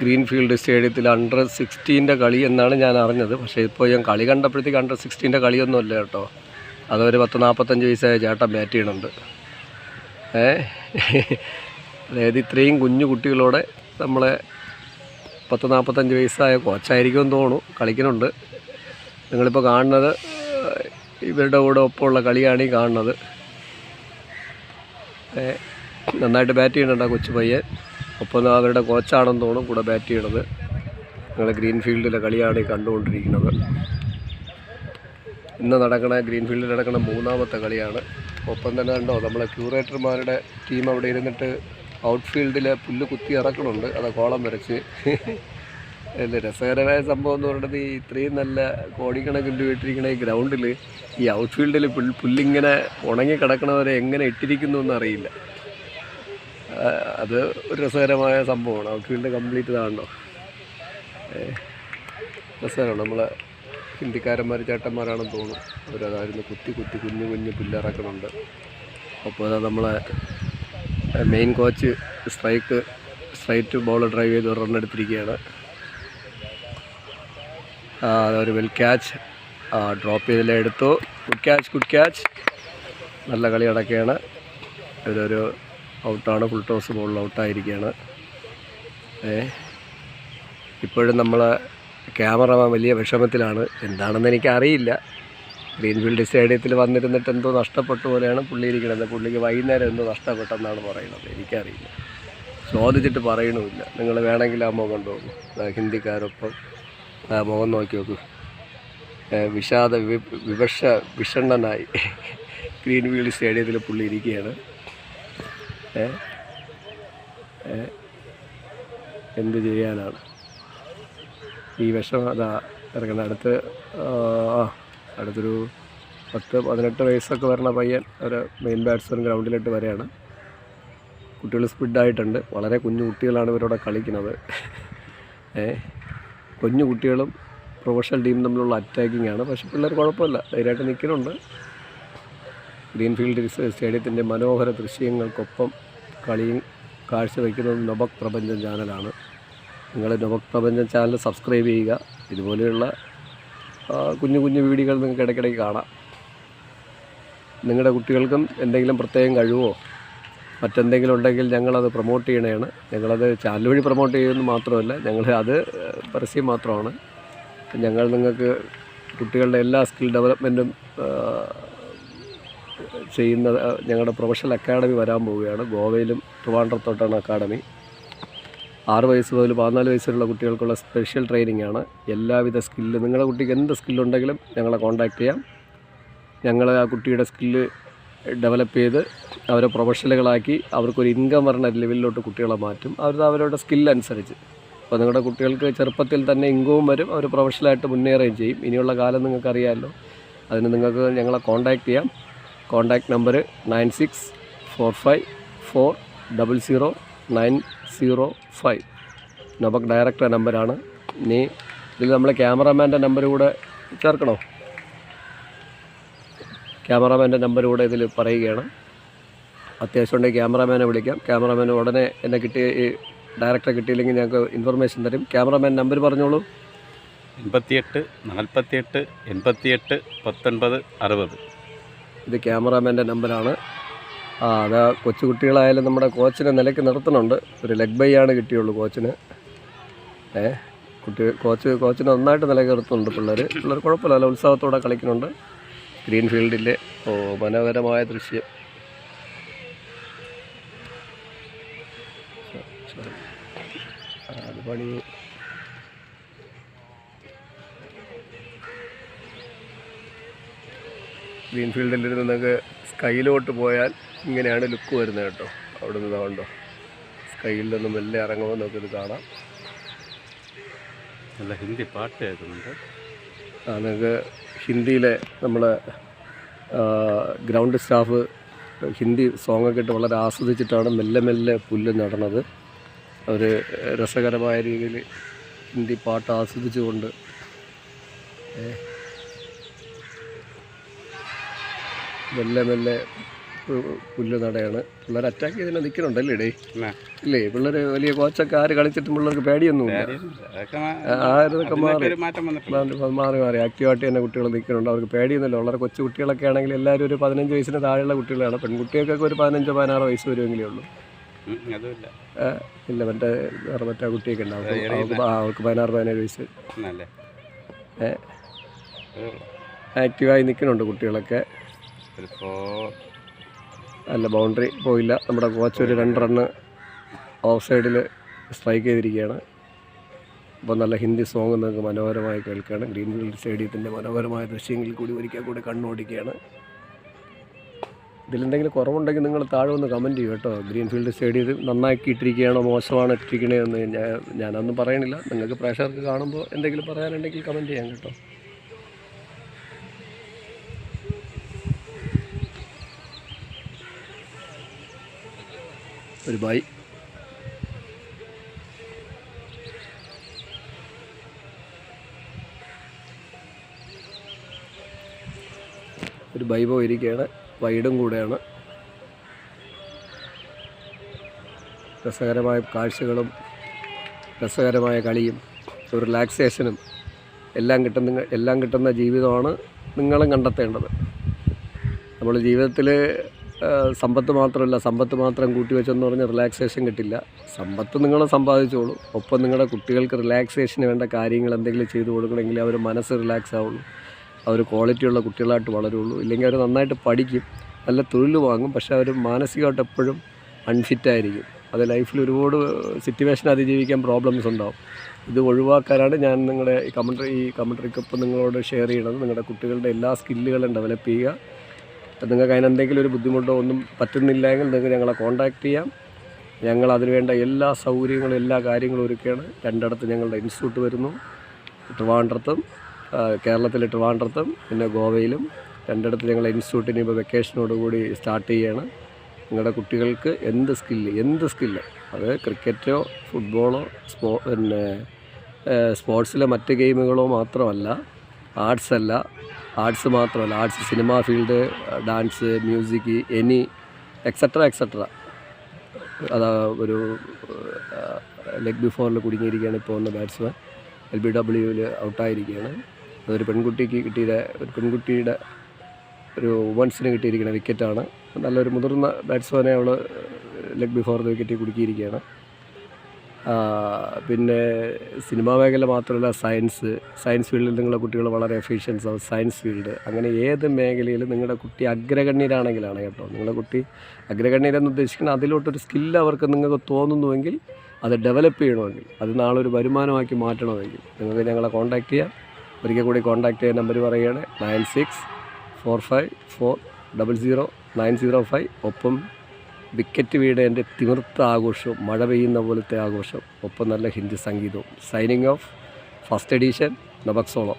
Greenfield സ്റ്റേഡിയത്തിൽ അണ്ടർ-16 കളി എന്നാണ് ഞാൻ അറിഞ്ഞത്. പക്ഷേ ഇപ്പോൾ ഞാൻ കളി കണ്ടപ്പോഴത്തേക്ക് അണ്ടർ-16 കളിയൊന്നുമല്ല കേട്ടോ. അതൊരു 40-45 വയസ്സായ ചേട്ടൻ ബാറ്റ് ചെയ്യണുണ്ട്. അതായത് ഇത്രയും കുഞ്ഞു കുട്ടികളോടെ നമ്മളെ 40-45 വയസ്സായ കോച്ചായിരിക്കുമെന്ന് തോന്നുന്നു കളിക്കുന്നുണ്ട്. നിങ്ങളിപ്പോൾ കാണുന്നത് ഇവരുടെ കൂടെ ഒപ്പമുള്ള കളിയാണ് ഈ കാണുന്നത്. നന്നായിട്ട് ബാറ്റ് ചെയ്യുന്നുണ്ട് ആ കൊച്ചു പയ്യൻ. ഒപ്പം അവരുടെ കോച്ചാണെന്ന് തോന്നുന്നു കൂടെ ബാറ്റ് ചെയ്യണത്. ഞങ്ങൾ ഗ്രീൻഫീൽഡിലെ കളിയാണ് ഈ കണ്ടുകൊണ്ടിരിക്കുന്നത്. ഇന്ന് ഗ്രീൻഫീൽഡിൽ നടക്കുന്ന 3ാമത്തെ കളിയാണ്. ഒപ്പം തന്നെ കണ്ടോ നമ്മളെ ക്യൂറേറ്റർമാരുടെ ടീം അവിടെ ഇരുന്നിട്ട് ഔട്ട്ഫീൽഡിൽ പുല്ല് കുത്തി ഇറക്കണുണ്ട്. അത് കോളം വരച്ച്. അല്ലേ രസകരമായ സംഭവം എന്ന് പറയുന്നത് ഈ ഇത്രയും നല്ല കോടിക്കണക്കിന് ഇട്ടിരിക്കുന്ന ഈ ഗ്രൗണ്ടിൽ ഈ ഔട്ട്ഫീൽഡിൽ പുല്ലിങ്ങനെ ഉണങ്ങി കിടക്കണവരെ എങ്ങനെ ഇട്ടിരിക്കുന്നു എന്നറിയില്ല. അത് ഒരു രസകരമായ സംഭവമാണ്. ഔട്ട്ഫീൽഡ് കംപ്ലീറ്റ് ഇതാണല്ലോ. രസകരമാണ്. നമ്മളെ ഹിന്ദിക്കാരന്മാർ ചേട്ടന്മാരാണെന്ന് തോന്നുന്നു. അവരതായിരുന്നു കുത്തി കുഞ്ഞു പുല്ലിറക്കണുണ്ട്. അപ്പോൾ നമ്മളെ main coach straight ball drive ചെയ്ത് റണ്ണെടുത്തിരിക്കുകയാണ്. അതൊരു വെൽ ക്യാച്ച്. ഡ്രോപ്പ് ചെയ്തെല്ലാം എടുത്തു. Good catch. നല്ല കളി നടക്കുകയാണ്. ഇതൊരു ഔട്ടാണ്. ഫുൾ ടോസ് ബോളിൽ ഔട്ടായിരിക്കുകയാണ്. ഇപ്പോഴും നമ്മളെ ക്യാമറമാൻ വലിയ വിഷമത്തിലാണ്. എന്താണെന്ന് എനിക്കറിയില്ല. ഗ്രീൻഫീൽഡ് സ്റ്റേഡിയത്തിൽ വന്നിരുന്നിട്ട് എന്തോ നഷ്ടപ്പെട്ട പോലെയാണ് പുള്ളി ഇരിക്കുന്നത്. പുള്ളിക്ക് വൈകുന്നേരം എന്തോ നഷ്ടപ്പെട്ടെന്നാണ് പറയുന്നത്. എനിക്കറിയില്ല, ചോദിച്ചിട്ട് പറയണമില്ല. നിങ്ങൾ വേണമെങ്കിൽ ആ മുഖം കണ്ടു ഹിന്ദിക്കാരൊപ്പം മുഖം നോക്കി നോക്കൂ. വിഷണ്ണനായി ഗ്രീൻഫീൽഡ് സ്റ്റേഡിയത്തിൽ പുള്ളി ഇരിക്കുകയാണ്. എന്ത് ചെയ്യാനാണ് ഈ വിഷമം. അതാ ഇറങ്ങുന്നത്. അടുത്തൊരു 10-18 വയസ്സൊക്കെ വരണ പയ്യൻ ഒരു മെയിൻ ബാറ്റ്സ്മാൻ ഗ്രൗണ്ടിലിട്ട് വരെയാണ്. കുട്ടികൾ സ്പിഡായിട്ടുണ്ട്. വളരെ കുഞ്ഞു കുട്ടികളാണ് ഇവരോടെ കളിക്കുന്നത്. കുഞ്ഞു കുട്ടികളും പ്രൊഫഷണൽ ടീം തമ്മിലുള്ള അറ്റാക്കിംഗ് ആണ്. പക്ഷേ പിള്ളേർ കുഴപ്പമില്ല, ധൈര്യമായിട്ട് നിൽക്കുന്നുണ്ട്. ഗ്രീൻഫീൽഡ് സ്റ്റേഡിയത്തിൻ്റെ മനോഹര ദൃശ്യങ്ങൾക്കൊപ്പം കളിയും കാഴ്ചവെക്കുന്നത് നൊബക് പ്രപഞ്ചം ചാനലാണ്. നിങ്ങൾ നൊബക് പ്രപഞ്ചം ചാനൽ സബ്സ്ക്രൈബ് ചെയ്യുക. ഇതുപോലെയുള്ള കുഞ്ഞു വീഡിയോകൾ നിങ്ങൾക്ക് ഇടയ്ക്കിടയ്ക്ക് കാണാം. നിങ്ങളുടെ കുട്ടികൾക്കും എന്തെങ്കിലും പ്രത്യേകം കഴിവോ മറ്റെന്തെങ്കിലും ഉണ്ടെങ്കിൽ ഞങ്ങളത് പ്രൊമോട്ട് ചെയ്യണതാണ്. ഞങ്ങളത് ചാനൽ വഴി പ്രൊമോട്ട് ചെയ്യുന്നത് മാത്രമല്ല, അത് പരസ്യം മാത്രമാണ്. ഞങ്ങൾ നിങ്ങൾക്ക് കുട്ടികളുടെ എല്ലാ സ്കിൽ ഡെവലപ്മെൻറ്റും ചെയ്യുന്ന ഞങ്ങളുടെ പ്രൊഫഷണൽ അക്കാഡമി വരാൻ പോവുകയാണ്. ഗോവയിലും ട്രിവാൻഡ്രത്തോട്ടാണ് അക്കാഡമി. 6 വയസ്സ് മുതൽ 14 വയസ്സുള്ള കുട്ടികൾക്കുള്ള സ്പെഷ്യൽ ട്രെയിനിങ് ആണ്. എല്ലാവിധ സ്കില്ല്, നിങ്ങളുടെ കുട്ടിക്ക് എന്ത് സ്കില്ലുണ്ടെങ്കിലും ഞങ്ങളെ കോൺടാക്റ്റ് ചെയ്യാം. ഞങ്ങൾ ആ കുട്ടിയുടെ സ്കില്ല് ഡെവലപ്പ് ചെയ്ത് അവരെ പ്രൊഫഷണലുകളാക്കി അവർക്കൊരു ഇൻകം വരുന്ന ലെവലിലോട്ട് കുട്ടികളെ മാറ്റും. അവരുടെ സ്കില്ലനുസരിച്ച്. അപ്പോൾ നിങ്ങളുടെ കുട്ടികൾക്ക് ചെറുപ്പത്തിൽ തന്നെ ഇൻകവും വരും, അവർ പ്രൊഫഷണലായിട്ട് മുന്നേറുകയും ചെയ്യും. ഇനിയുള്ള കാലം നിങ്ങൾക്കറിയാമല്ലോ. അതിന് നിങ്ങൾക്ക് ഞങ്ങളെ കോൺടാക്റ്റ് ചെയ്യാം. Contact number 9645400905. നൊബക് ഡയറക്ടർ നമ്പറാണ്. ഇനി ഇതിൽ നമ്മളെ ക്യാമറാമാൻ്റെ നമ്പർ കൂടെ ചേർക്കണോ? ക്യാമറാമാൻ്റെ നമ്പർ കൂടെ ഇതിൽ പറയുകയാണ്. അത്യാവശ്യം ഉണ്ടെങ്കിൽ ക്യാമറാമാനെ വിളിക്കാം. ക്യാമറാമാൻ ഉടനെ എന്നെ ഡയറക്ടറെ കിട്ടിയില്ലെങ്കിൽ ഞങ്ങൾക്ക് ഇൻഫർമേഷൻ തരും. ക്യാമറാമാൻ നമ്പർ പറഞ്ഞോളൂ. 88 48 88 19 60. ഇത് ക്യാമറാമാൻ്റെ നമ്പറാണ്. അതാ കൊച്ചുകുട്ടികളായാലും നമ്മുടെ കോച്ചിനെ നിലയ്ക്ക് നിർത്തുന്നുണ്ട്. ഒരു ലെഗ് ബൈ ആണ് കിട്ടിയുള്ളൂ കോച്ചിന്. കോച്ചിനെ നന്നായിട്ട് നിലയ്ക്ക് നിർത്തുന്നുണ്ട്. പിള്ളേർ കുഴപ്പമില്ല, നല്ല ഉത്സാഹത്തോടെ കളിക്കുന്നുണ്ട്. ഗ്രീൻഫീൽഡിൻ്റെ മനോഹരമായ ദൃശ്യം. അത് പണി ഗ്രീൻഫീൽഡിൽ നിന്നൊക്കെ സ്കൈയിലോട്ട് പോയാൽ ഇങ്ങനെയാണ് ലുക്ക് വരുന്നത് കേട്ടോ. അവിടെ നിന്ന് കണ്ടോ, സ്കൈയിൽ നിന്ന് മെല്ലെ ഇറങ്ങുമ്പോൾ നമുക്കിത് കാണാം. നല്ല ഹിന്ദി പാട്ട് കേൾക്കുന്നുണ്ട്. നിങ്ങൾക്ക് ഹിന്ദിയിലെ നമ്മളെ ഗ്രൗണ്ട് സ്റ്റാഫ് ഹിന്ദി സോങ്ങൊക്കെ ഇട്ട് വളരെ ആസ്വദിച്ചിട്ടാണ് മെല്ലെ പുല്ല് നടണത്. അവർ രസകരമായ രീതിയിൽ ഹിന്ദി പാട്ട് ആസ്വദിച്ചുകൊണ്ട് മെല്ലെ പുല്ല് നടയാണ്. പിള്ളേർ അറ്റാക്ക് ചെയ്ത് തന്നെ നിൽക്കുന്നുണ്ടല്ലേ ഡേ? പിന്നെ ഇല്ലേ പിള്ളേർ വലിയ കോച്ചൊക്കെ ആര് കളിച്ചിട്ടും പിള്ളേർക്ക് പേടിയൊന്നുമില്ല. അതൊക്കെ ആരതൊക്കെ മാറി അതിനൊക്കെ ഒരു മാറ്റം വന്നിട്ടുണ്ട്. മാറി ആക്റ്റീവായിട്ട് തന്നെ കുട്ടികൾ നിൽക്കുന്നുണ്ട്. അവർക്ക് പേടിയൊന്നുമില്ല. വളരെ കൊച്ചു കുട്ടികളൊക്കെ ആണെങ്കിൽ എല്ലാവരും ഒരു 15 വയസ്സിന് താഴെയുള്ള കുട്ടികളാണ്. പെൺകുട്ടികൾക്കൊക്കെ ഒരു 15-16 വയസ്സ് വരുമെങ്കിലേ ഉള്ളൂ. അതുമില്ല. ഇല്ല മറ്റേ കുട്ടിയൊക്കെ ഉണ്ടാവും. അവർക്ക് 16-17 വയസ്സ് എന്നല്ലേ ആക്റ്റീവായി നിൽക്കുന്നുണ്ട് കുട്ടികളൊക്കെ. അല്ല ബൗണ്ടറി പോയില്ല. നമ്മുടെ കോച്ച് ഒരു 2 റണ്ണ് ഓഫ് സൈഡിൽ സ്ട്രൈക്ക് ചെയ്തിരിക്കുകയാണ്. അപ്പോൾ നല്ല ഹിന്ദി സോങ് നിങ്ങൾക്ക് മനോഹരമായി കേൾക്കുകയാണ്. ഗ്രീൻഫീൽഡ് സ്റ്റേഡിയത്തിൻ്റെ മനോഹരമായ ദൃശ്യങ്ങളിൽ കൂടി ഒരിക്കൽ കൂടി കണ്ണോടിക്കുകയാണ്. ഇതിലെന്തെങ്കിലും കുറവുണ്ടെങ്കിൽ നിങ്ങൾ താഴെ ഒന്ന് കമൻറ്റ് ചെയ്യും കേട്ടോ. ഗ്രീൻഫീൽഡ് സ്റ്റേഡിയത്തിൽ നന്നാക്കിയിട്ടിരിക്കുകയാണോ മോശമാണ് ഇട്ടിരിക്കണേന്ന് ഞാനൊന്നും പറയണില്ല. നിങ്ങൾക്ക് പ്രേക്ഷകർക്ക് കാണുമ്പോൾ എന്തെങ്കിലും പറയാനുണ്ടെങ്കിൽ കമൻറ്റ് ചെയ്യാം കേട്ടോ. ഒരു ബൈ. ഒരു ബൈ പോയിരിക്കുകയാണ്. വൈഡും കൂടെയാണ്. രസകരമായ കാഴ്ചകളും രസകരമായ കളിയും ഒരു റിലാക്സേഷനും എല്ലാം കിട്ടുന്ന ജീവിതമാണ് നിങ്ങളും കണ്ടെത്തേണ്ടത്. നമ്മൾ ജീവിതത്തിൽ സമ്പത്ത് മാത്രം കൂട്ടി വെച്ചെന്ന് പറഞ്ഞ് റിലാക്സേഷൻ കിട്ടില്ല. സമ്പത്ത് നിങ്ങൾ സമ്പാദിച്ചോളൂ. ഒപ്പം നിങ്ങളുടെ കുട്ടികൾക്ക് റിലാക്സേഷന് വേണ്ട കാര്യങ്ങൾ എന്തെങ്കിലും ചെയ്തു കൊടുക്കണമെങ്കിൽ അവർ മനസ്സ് റിലാക്സ് ആവുള്ളൂ. അവർ ക്വാളിറ്റിയുള്ള കുട്ടികളായിട്ട് വളരുള്ളൂ. ഇല്ലെങ്കിൽ അവർ നന്നായിട്ട് പഠിക്കും, നല്ല തൊഴിൽ വാങ്ങും, പക്ഷേ അവർ മാനസികമായിട്ട് എപ്പോഴും അൺഫിറ്റായിരിക്കും. അത് ലൈഫിൽ ഒരുപാട് സിറ്റുവേഷൻ അതിജീവിക്കാൻ പ്രോബ്ലംസ് ഉണ്ടാവും. ഇത് ഒഴിവാക്കാനാണ് ഞാൻ നിങ്ങളുടെ ഈ കമൻട്രിക്കൊപ്പം നിങ്ങളോട് ഷെയർ ചെയ്യണത്. നിങ്ങളുടെ കുട്ടികളുടെ എല്ലാ സ്കില്ലുകളും ഡെവലപ്പ് ചെയ്യുക. നിങ്ങൾക്ക് അതിനെന്തെങ്കിലും ഒരു ബുദ്ധിമുട്ടോ ഒന്നും പറ്റുന്നില്ല എങ്കിൽ നിങ്ങൾക്ക് ഞങ്ങളെ കോൺടാക്റ്റ് ചെയ്യാം. ഞങ്ങൾ അതിനുവേണ്ട എല്ലാ സൗകര്യങ്ങളും എല്ലാ കാര്യങ്ങളും ഒരുക്കുകയാണ്. 2 ഇടത്ത് ഞങ്ങളുടെ ഇൻസ്റ്റിറ്റ്യൂട്ട് വരുന്നു. കേരളത്തിലെ ട്രിവാൻഡ്രത്തും പിന്നെ ഗോവയിലും 2 ഇടത്ത് ഞങ്ങളുടെ ഇൻസ്റ്റിറ്റ്യൂട്ടിന് ഇപ്പോൾ വെക്കേഷനോടുകൂടി സ്റ്റാർട്ട് ചെയ്യുകയാണ്. നിങ്ങളുടെ കുട്ടികൾക്ക് എന്ത് സ്കില്ല് അത് ക്രിക്കറ്റോ ഫുട്ബോളോ സ്പോർട്സിലെ മറ്റ് ഗെയിമുകളോ മാത്രമല്ല, ആർട്സ് മാത്രമല്ല, cinema field, dance, music, etcetera. അതാ ഒരു ലെഗ് ബിഫോറിൽ കുടുങ്ങിയിരിക്കുകയാണ് ഇപ്പോൾ ഒന്ന് ബാറ്റ്സ്മാൻ. LBWയിൽ ഔട്ടായിരിക്കുകയാണ്. അതൊരു പെൺകുട്ടിയുടെ ഒരു വുമൻസിന് കിട്ടിയിരിക്കുന്ന വിക്കറ്റാണ്. നല്ലൊരു മുതിർന്ന ബാറ്റ്സ്മാനെ അവൾ ലെഗ് ബിഫോർ വിക്കറ്റ് കുടുക്കിയിരിക്കുകയാണ്. പിന്നെ സിനിമാ മേഖല മാത്രമല്ല, സയൻസ് ഫീൽഡിൽ നിങ്ങളുടെ കുട്ടികൾ വളരെ എഫിഷ്യൻസ് ആവും. സയൻസ് ഫീൽഡ് അങ്ങനെ ഏത് മേഖലയിലും നിങ്ങളുടെ കുട്ടി അഗ്രഗണ്യരാണെങ്കിലാണ് കേട്ടോ. നിങ്ങളുടെ കുട്ടി അഗ്രഗണ്യരെന്ന് ഉദ്ദേശിക്കുന്നത് അതിലോട്ടൊരു സ്കില്ല് അവർക്ക് നിങ്ങൾക്ക് തോന്നുന്നുവെങ്കിൽ, അത് ഡെവലപ്പ് ചെയ്യണമെങ്കിൽ, അത് നാളെ ഒരു വരുമാനമാക്കി മാറ്റണമെങ്കിൽ നിങ്ങൾക്ക് ഞങ്ങളെ കോൺടാക്റ്റ് ചെയ്യാം. ഒരിക്കൽ കൂടി കോൺടാക്റ്റ് ചെയ്യാൻ നമ്പർ പറയുകയാണ് 9645400905. ഒപ്പം വിക്കറ്റ് വീഴേൻ്റെ തിമിർത്ത ആഘോഷവും മഴ പെയ്യുന്ന പോലത്തെ ആഘോഷം, ഒപ്പം നല്ല ഹിന്ദി സംഗീതവും. Signing of first edition നബക്സോളോ.